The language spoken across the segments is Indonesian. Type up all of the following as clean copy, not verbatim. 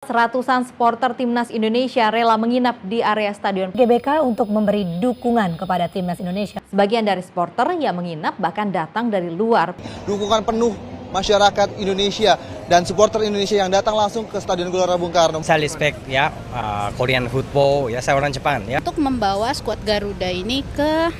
Ratusan supporter Timnas Indonesia rela menginap di area Stadion GBK untuk memberi dukungan kepada Timnas Indonesia. Sebagian dari supporter yang menginap bahkan datang dari luar. Dukungan penuh masyarakat Indonesia dan supporter Indonesia yang datang langsung ke Stadion Gelora Bung Karno. Saya respect ya Korean football, ya saya orang Jepang ya. Untuk membawa skuad Garuda ini ke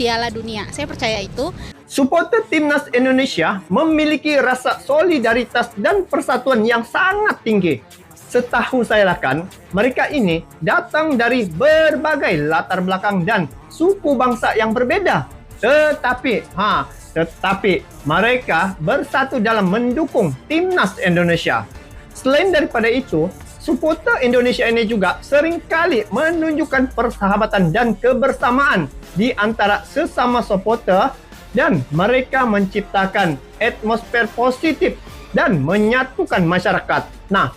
Piala Dunia, saya percaya itu. Supporter Timnas Indonesia memiliki rasa solidaritas dan persatuan yang sangat tinggi. Setahu saya lakan, mereka ini datang dari berbagai latar belakang dan suku bangsa yang berbeda. Tetapi mereka bersatu dalam mendukung Timnas Indonesia. Selain daripada itu, supporter Indonesia ini juga seringkali menunjukkan persahabatan dan kebersamaan di antara sesama supporter, dan mereka menciptakan atmosfer positif dan menyatukan masyarakat. Nah,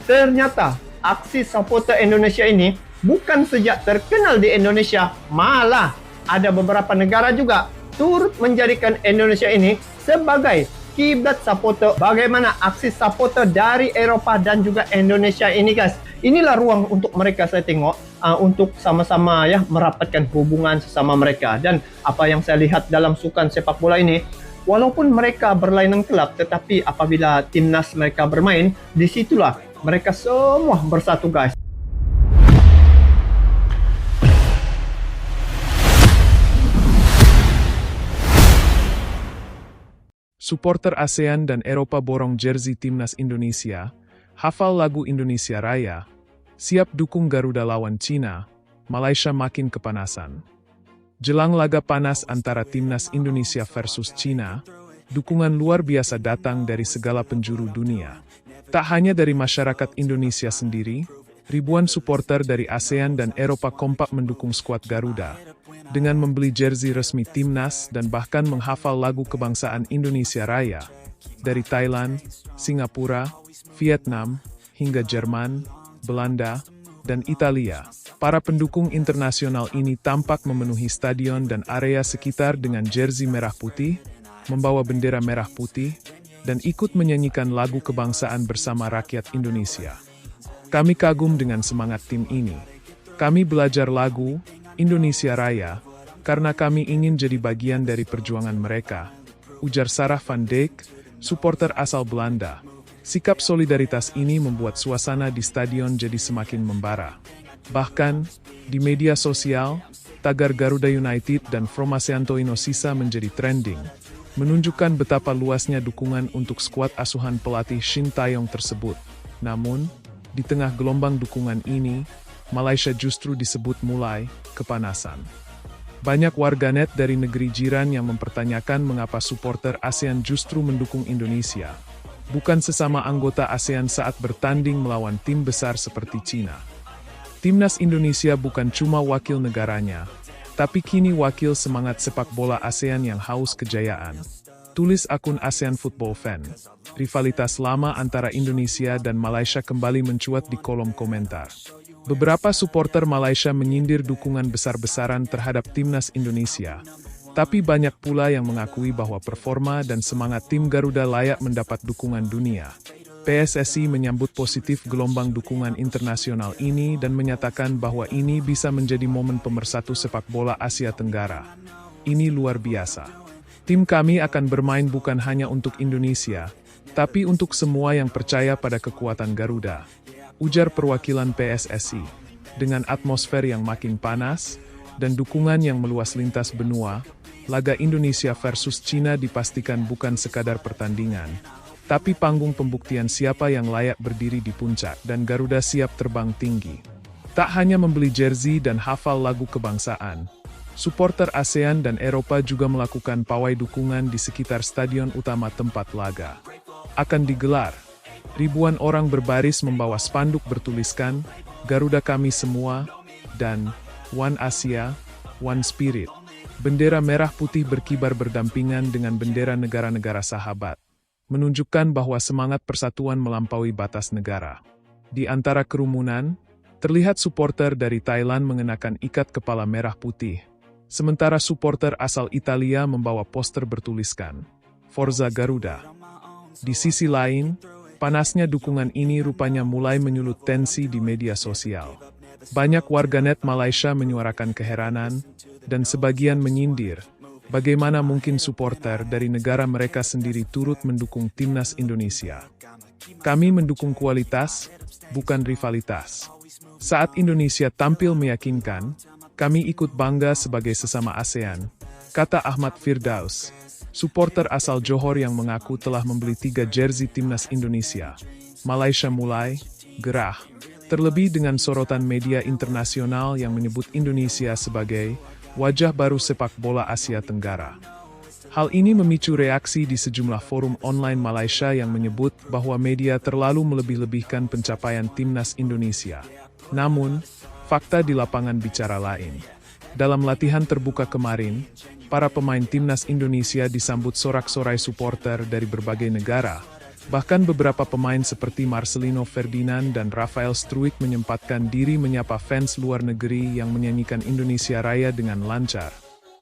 ternyata aksi supporter Indonesia ini bukan sejak terkenal di Indonesia, malah ada beberapa negara juga turut menjadikan Indonesia ini sebagai kiblat supporter. Bagaimana aksi supporter dari Eropa dan juga Indonesia ini, guys. Inilah ruang untuk mereka, saya tengok, untuk sama-sama ya merapatkan hubungan sesama mereka. Dan apa yang saya lihat dalam sukan sepak bola ini, walaupun mereka berlainan kelab, tetapi apabila timnas mereka bermain, disitulah mereka semua bersatu, guys. Supporter ASEAN dan Eropa borong jersey Timnas Indonesia, hafal lagu Indonesia Raya, siap dukung Garuda lawan Cina, Malaysia makin kepanasan. Jelang laga panas antara Timnas Indonesia versus Cina, dukungan luar biasa datang dari segala penjuru dunia. Tak hanya dari masyarakat Indonesia sendiri, ribuan supporter dari ASEAN dan Eropa kompak mendukung skuad Garuda, dengan membeli jersey resmi Timnas dan bahkan menghafal lagu kebangsaan Indonesia Raya, dari Thailand, Singapura, Vietnam, hingga Jerman, Belanda, dan Italia. Para pendukung internasional ini tampak memenuhi stadion dan area sekitar dengan jersey merah putih, membawa bendera merah putih, dan ikut menyanyikan lagu kebangsaan bersama rakyat Indonesia. Kami kagum dengan semangat tim ini. Kami belajar lagu Indonesia Raya karena kami ingin jadi bagian dari perjuangan mereka, ujar Sarah van Dijk, supporter asal Belanda. Sikap solidaritas ini membuat suasana di stadion jadi semakin membara. Bahkan, di media sosial, tagar Garuda United dan Formaseanto Inosisa menjadi trending, menunjukkan betapa luasnya dukungan untuk skuad asuhan pelatih Shin Taeyong tersebut. Namun, di tengah gelombang dukungan ini, Malaysia justru disebut mulai kepanasan. Banyak warganet dari negeri jiran yang mempertanyakan mengapa supporter ASEAN justru mendukung Indonesia, bukan sesama anggota ASEAN saat bertanding melawan tim besar seperti Cina. Timnas Indonesia bukan cuma wakil negaranya, tapi kini wakil semangat sepak bola ASEAN yang haus kejayaan. Tulis akun ASEAN Football Fan. Rivalitas lama antara Indonesia dan Malaysia kembali mencuat di kolom komentar. Beberapa supporter Malaysia menyindir dukungan besar-besaran terhadap Timnas Indonesia, tapi banyak pula yang mengakui bahwa performa dan semangat tim Garuda layak mendapat dukungan dunia. PSSI menyambut positif gelombang dukungan internasional ini dan menyatakan bahwa ini bisa menjadi momen pemersatu sepak bola Asia Tenggara. Ini luar biasa. Tim kami akan bermain bukan hanya untuk Indonesia, tapi untuk semua yang percaya pada kekuatan Garuda, ujar perwakilan PSSI. Dengan atmosfer yang makin panas dan dukungan yang meluas lintas benua, laga Indonesia versus Cina dipastikan bukan sekadar pertandingan, tapi panggung pembuktian siapa yang layak berdiri di puncak, dan Garuda siap terbang tinggi. Tak hanya membeli jersey dan hafal lagu kebangsaan, supporter ASEAN dan Eropa juga melakukan pawai dukungan di sekitar stadion utama tempat laga akan digelar. Ribuan orang berbaris membawa spanduk bertuliskan, Garuda kami semua, dan One Asia, One Spirit. Bendera merah putih berkibar berdampingan dengan bendera negara-negara sahabat, menunjukkan bahwa semangat persatuan melampaui batas negara. Di antara kerumunan, terlihat supporter dari Thailand mengenakan ikat kepala merah putih, sementara supporter asal Italia membawa poster bertuliskan, Forza Garuda. Di sisi lain, Panasnya dukungan ini rupanya mulai menyulut tensi di media sosial. Banyak warganet Malaysia menyuarakan keheranan, dan sebagian menyindir, bagaimana mungkin supporter dari negara mereka sendiri turut mendukung timnas Indonesia. Kami mendukung kualitas, bukan rivalitas. Saat Indonesia tampil meyakinkan, kami ikut bangga sebagai sesama ASEAN, kata Ahmad Firdaus, supporter asal Johor yang mengaku telah membeli 3 jersey timnas Indonesia. Malaysia mulai gerah, terlebih dengan sorotan media internasional yang menyebut Indonesia sebagai wajah baru sepak bola Asia Tenggara. Hal ini memicu reaksi di sejumlah forum online Malaysia yang menyebut bahwa media terlalu melebih-lebihkan pencapaian timnas Indonesia. Namun, fakta di lapangan bicara lain. Dalam latihan terbuka kemarin, para pemain timnas Indonesia disambut sorak-sorai supporter dari berbagai negara. Bahkan beberapa pemain seperti Marcelino Ferdinand dan Rafael Struijk menyempatkan diri menyapa fans luar negeri yang menyanyikan Indonesia Raya dengan lancar.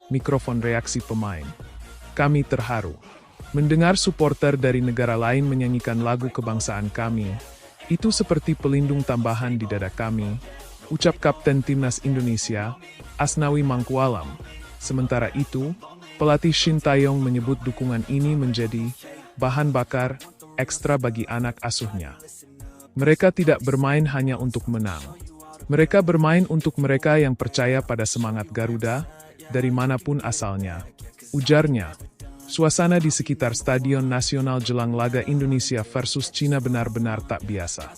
Mikrofon reaksi pemain. Kami terharu. Mendengar supporter dari negara lain menyanyikan lagu kebangsaan kami, itu seperti pelindung tambahan di dada kami, ucap Kapten Timnas Indonesia, Asnawi Mangkualam. Sementara itu, pelatih Shin Taeyong menyebut dukungan ini menjadi bahan bakar ekstra bagi anak asuhnya. Mereka tidak bermain hanya untuk menang. Mereka bermain untuk mereka yang percaya pada semangat Garuda, dari manapun asalnya. Ujarnya, suasana di sekitar Stadion Nasional jelang laga Indonesia versus Cina benar-benar tak biasa.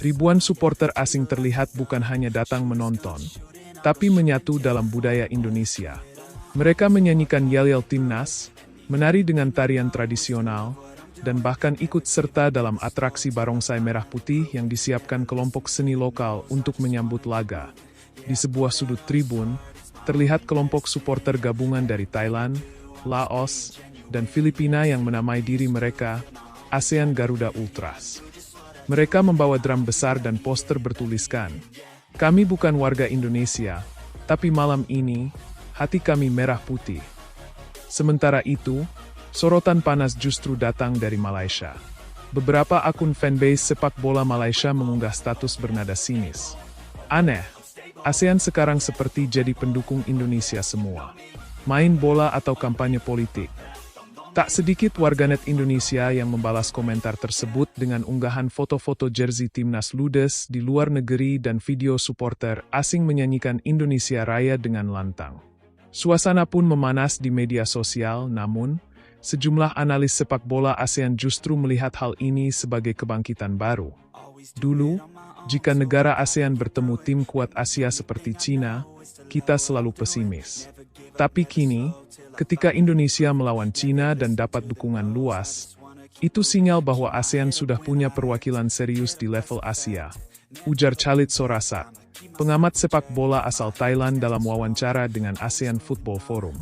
Ribuan supporter asing terlihat bukan hanya datang menonton, tapi menyatu dalam budaya Indonesia. Mereka menyanyikan yel-yel timnas, menari dengan tarian tradisional, dan bahkan ikut serta dalam atraksi barongsai merah putih yang disiapkan kelompok seni lokal untuk menyambut laga. Di sebuah sudut tribun, terlihat kelompok supporter gabungan dari Thailand, Laos, dan Filipina yang menamai diri mereka ASEAN Garuda Ultras. Mereka membawa drum besar dan poster bertuliskan, "Kami bukan warga Indonesia, tapi malam ini, hati kami merah putih." Sementara itu, sorotan panas justru datang dari Malaysia. Beberapa akun fanbase sepak bola Malaysia mengunggah status bernada sinis. Aneh, ASEAN sekarang seperti jadi pendukung Indonesia semua. Main bola atau kampanye politik. Tak sedikit warganet Indonesia yang membalas komentar tersebut dengan unggahan foto-foto jersey timnas ludes di luar negeri dan video supporter asing menyanyikan Indonesia Raya dengan lantang. Suasana pun memanas di media sosial, namun, sejumlah analis sepak bola ASEAN justru melihat hal ini sebagai kebangkitan baru. Dulu, jika negara ASEAN bertemu tim kuat Asia seperti Cina, kita selalu pesimis. Tapi kini, ketika Indonesia melawan Cina dan dapat dukungan luas, itu sinyal bahwa ASEAN sudah punya perwakilan serius di level Asia, ujar Chalit Sorasa, pengamat sepak bola asal Thailand dalam wawancara dengan ASEAN Football Forum.